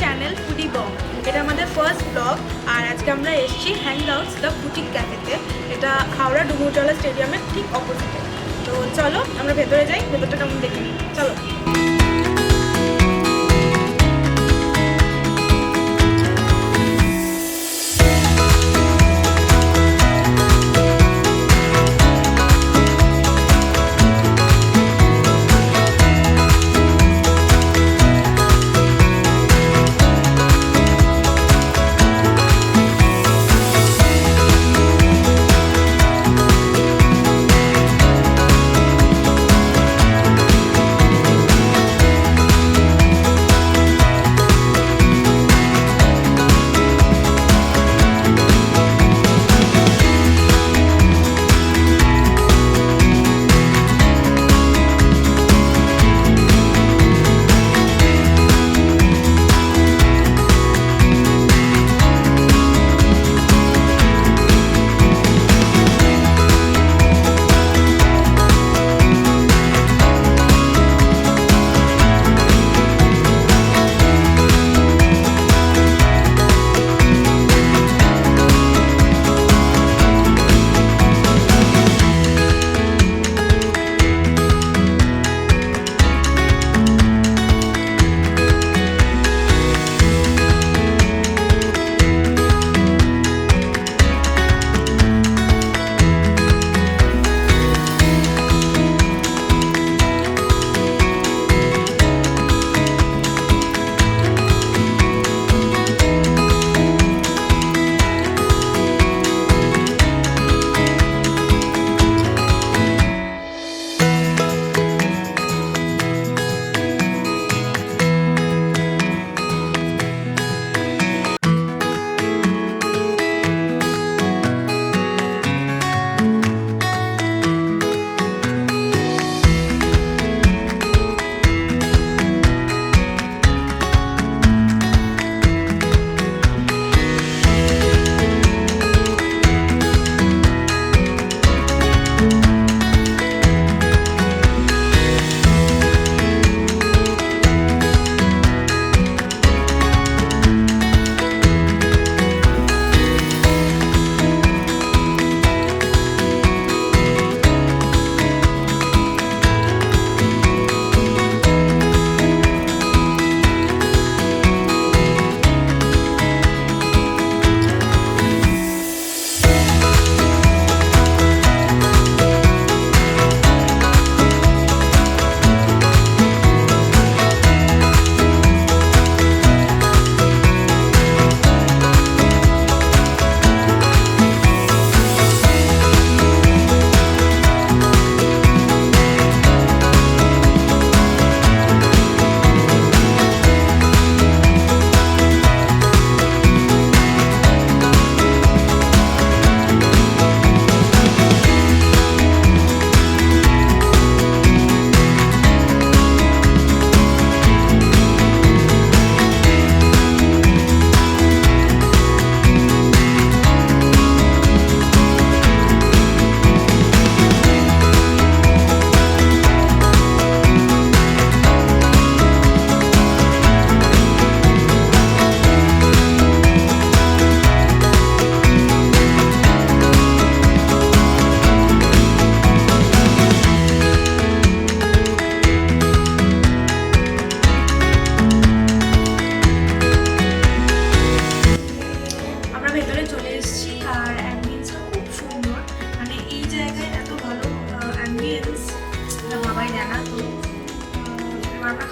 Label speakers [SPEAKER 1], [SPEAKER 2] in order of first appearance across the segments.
[SPEAKER 1] Channel foodie বং। এটা আমাদের first blog. আর আজকে আমরা এসেছি হ্যাংআউটস দ্য বুটিক ক্যাফেতে। এটা হাওড়া ডুমুরজলা স্টেডিয়ামের ঠিক অপোজিটে। তো চলো আমরা ভেতরে যাই, ভেতরটা কেমন দেখে নিই। চলো।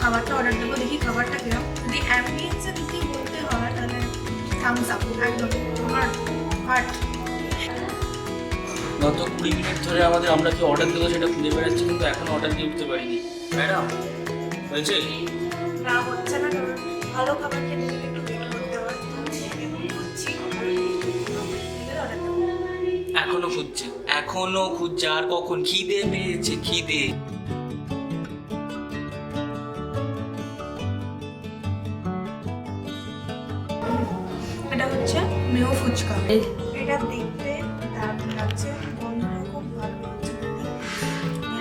[SPEAKER 1] খাবারটা অর্ডার দেবো, দেখি খাবারটা কিরকম। যদি অ্যাম্বিয়েন্সে দিকে বলতে হয় তাহলে থামস আপ একদম আমার হার্ট।
[SPEAKER 2] গত 20 মিনিট ধরে আমরা কি অর্ডার দেবো সেটা খুঁজে বেড়াচ্ছি, কিন্তু এখন অর্ডার দিয়ে উঠতে পারিনি। ম্যাডাম হয়েছে
[SPEAKER 1] না, হচ্ছে না, কারণ ভালো খাবার খেতে গেলে একটু ওয়েট করতে হয়।
[SPEAKER 2] এখনো খুঁজছে আর কখন? খিদে পেয়েছে, খিদে।
[SPEAKER 1] এটা হচ্ছে মেয়ো ফুচকা। এটা দেখতে দারুণ লাগছে, বন্ধুরা খুব ভালো লাগছে,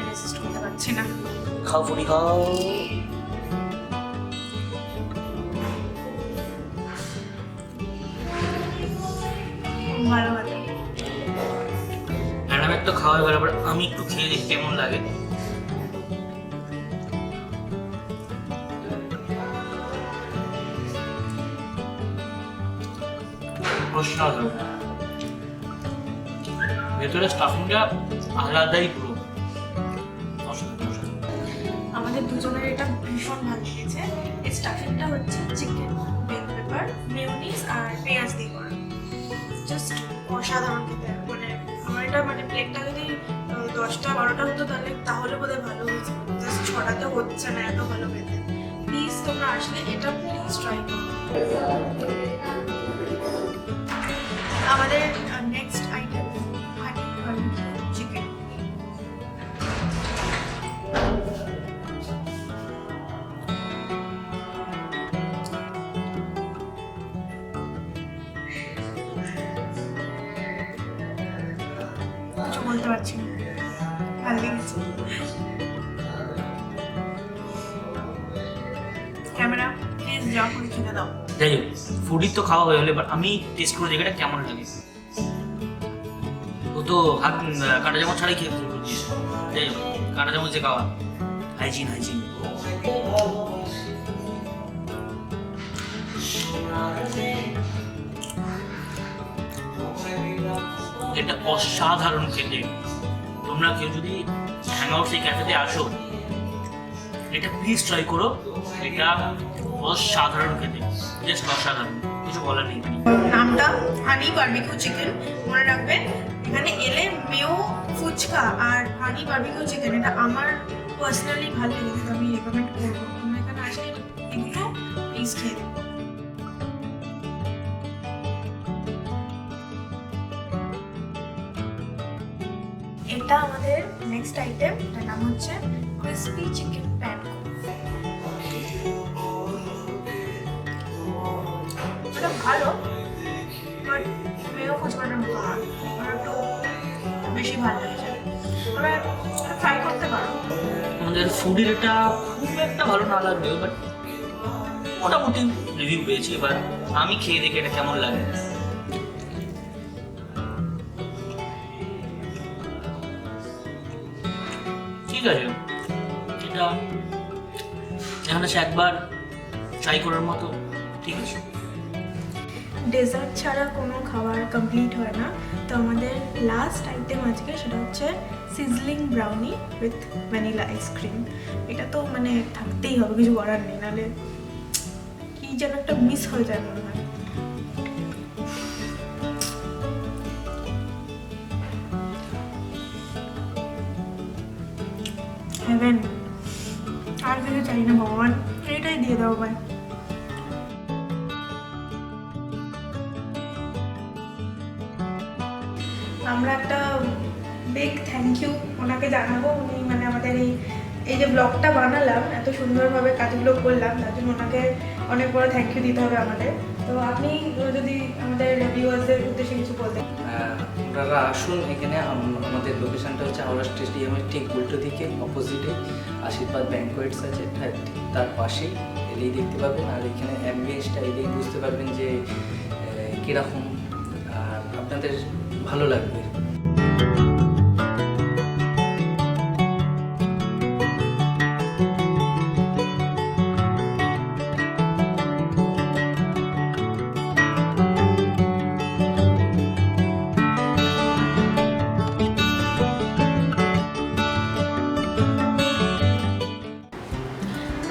[SPEAKER 1] রেজিস্ট করতে পারছি না।
[SPEAKER 2] খাও ফুটি খাও।
[SPEAKER 1] ভালো কথা।
[SPEAKER 2] ম্যাডাম একটু খাওয়া হয়ে গেল, আমি একটু খেয়ে দেখি কেমন লাগে। অসাধারণ, ভেতরে স্টাফিংটা আলাদাই পুরো অসাধারণ।
[SPEAKER 1] আমাদের দুজনের এটা ভীষণ ভালো লেগেছে। এই স্টাফিংটা হচ্ছে চিকেন, বেল পেপার, মেয়োনিজ আর পেঁয়াজ দিয়ে করা, জাস্ট অসাধারণ খেতে। মানে আমার এটা মানে প্লেটটা যদি 10টা-12টা হতো তাহলে বোধহয় ভালো হয়েছে, জাস্ট 6টাতে হচ্ছে না, এত ভালো খেতে। প্লিজ তোমরা আসলে এটা প্লিজ ট্রাই করো। আমাদের নেক্সট আইটেম হানি বারবিকিউ চিকেন। কিছু বলতে পারছি না, ভালো লেগেছে। ক্যামেরা প্লিজ যাও করে কিনে দাও।
[SPEAKER 2] যাই হোক, ফুডি তো খাওয়া হয়ে গেলে, এবার আমি টেস্ট করে দেখি এটা কেমন লাগে। ও তো হাত কাঁটা চামচ ছাড়াই খেয়ে শুরু করে দিয়েছে। যাই হোক, কাঁটা চামচে খাওয়া, হাইজিন। এটা অসাধারণ খেতে। তোমরা কেউ যদি হ্যাংআউটস এই ক্যাফেতে আসো, এটা প্লিজ ট্রাই করো। এটা অসাধারণ খেতে, জাস্ট অসাধারণ, কিছু বলার নেই।
[SPEAKER 1] নামটা হানি বারবিকিউ চিকেন, মনে রাখবেন। এখানে এলে মেয়ো ফুচকা আর হানি বারবিকিউ চিকেন, এটা আমার পার্সোনালি ভালো লেগেছে, আমি রেকমেন্ড করবো। তোমরা এখানে আসলে এগুলো প্লিজ খেয়ে দেবো। এটা আমাদের নেক্সট আইটেম, এটার নাম হচ্ছে ক্রিসপি চিকেন প্যানকো। এটা ভালো, বাট মেয়ো ফুচকাটার মতো না, আমার একটু বেশি ভালো লেগেছে। তবে ট্রাই করতে পারো।
[SPEAKER 2] আমাদের ফুডির এটা খুব একটা ভালো না লাগলেও বাট মোটামুটি রিভিউ পেয়েছি। এবার আমি খেয়ে দেখি এটা কেমন লাগে। ঠিক আছে, এটা এখানে সে একবার ট্রাই করার মতো। ঠিক আছে,
[SPEAKER 1] ডেজার্ট ছাড়া কোনো খাবার কমপ্লিট হয় না। তো আমাদের লাস্ট আইটেম আজকে সেটা হচ্ছে sizzling brownie with vanilla ice cream. এটা তো মানে থাকতেই হবে, কিছু করার নেই, নাহলে কি যেন একটা মিস হয়ে যায় মনে হয়। হেভেন, আর কিছু চাই না ভগবান, এটাই দিয়ে দাও ভাই। আমরা একটা বিগ থ্যাংক ইউ ওনাকে জানাবো। উনি মানে আমাদের এই যে ব্লগটা বানালাম, এত সুন্দরভাবে কাজগুলো করলাম, তার জন্য ওনাকে অনেক বড় থ্যাংক ইউ দিতে হবে আমাদের। তো আপনি যদি আমাদের ভিউয়ার্সদের উদ্দেশ্যে কিছু বলতেন।
[SPEAKER 3] আপনারা আসুন এখানে। আমাদের লোকেশনটা হচ্ছে হাওড়া স্টেডিয়ামের ঠিক উল্টো দিকে, অপোজিটে আশীর্বাদ ব্যাংকোয়েটস আছে, ঠিক তার পাশেই এলেই দেখতে পাবেন। আর এখানে অ্যাম্বিয়েন্সটা এলেই বুঝতে পারবেন যে কীরকম, আর আপনাদের ভালো লাগবে।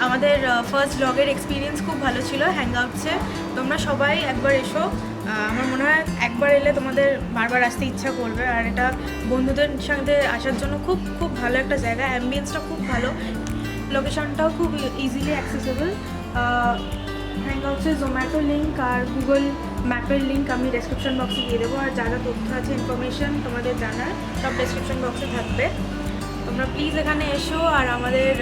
[SPEAKER 1] আমাদের ফার্স্ট ব্লগের এক্সপিরিয়েন্স খুব ভালো ছিল হ্যাংআউটসে। তোমরা সবাই একবার এসো, আমার মনে হয় একবার এলে তোমাদের বারবার আসতে ইচ্ছা করবে। আর এটা বন্ধুদের সাথে আসার জন্য খুব খুব ভালো একটা জায়গা। অ্যাম্বিয়েন্সটা খুব ভালো, লোকেশনটাও খুব ইজিলি অ্যাক্সেসেবল। হ্যাংআউটসের জোম্যাটো লিঙ্ক আর গুগল ম্যাপের লিঙ্ক আমি ডেসক্রিপশন বক্সে দিয়ে দেবো। আর যা যা তথ্য আছে, ইনফরমেশন তোমাদের জানার, সব ডেসক্রিপশন বক্সে থাকবে। তোমরা প্লিজ এখানে এসো। আর আমাদের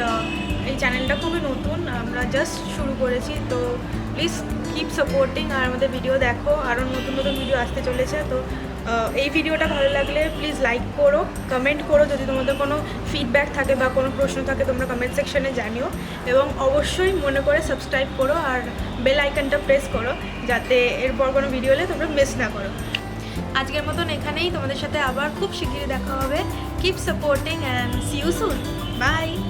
[SPEAKER 1] এই চ্যানেলটা খুবই নতুন, আমরা জাস্ট শুরু করেছি, তো প্লিজ কিপ সাপোর্টিং। আর আমাদের ভিডিও দেখো, আরও নতুন নতুন ভিডিও আসতে চলেছে। তো এই ভিডিওটা ভালো লাগলে প্লিজ লাইক করো, কমেন্ট করো। যদি তোমাদের কোনো ফিডব্যাক থাকে বা কোনো প্রশ্ন থাকে তোমরা কমেন্ট সেকশনে জানিও। এবং অবশ্যই মনে করে সাবস্ক্রাইব করো আর বেল আইকনটা প্রেস করো, যাতে এরপর কোনো ভিডিও হলে তোমরা মিস না করো। আজকের মতন এখানেই, তোমাদের সাথে আবার খুব শিগগিরই দেখা হবে। Keep supporting and see you soon. By.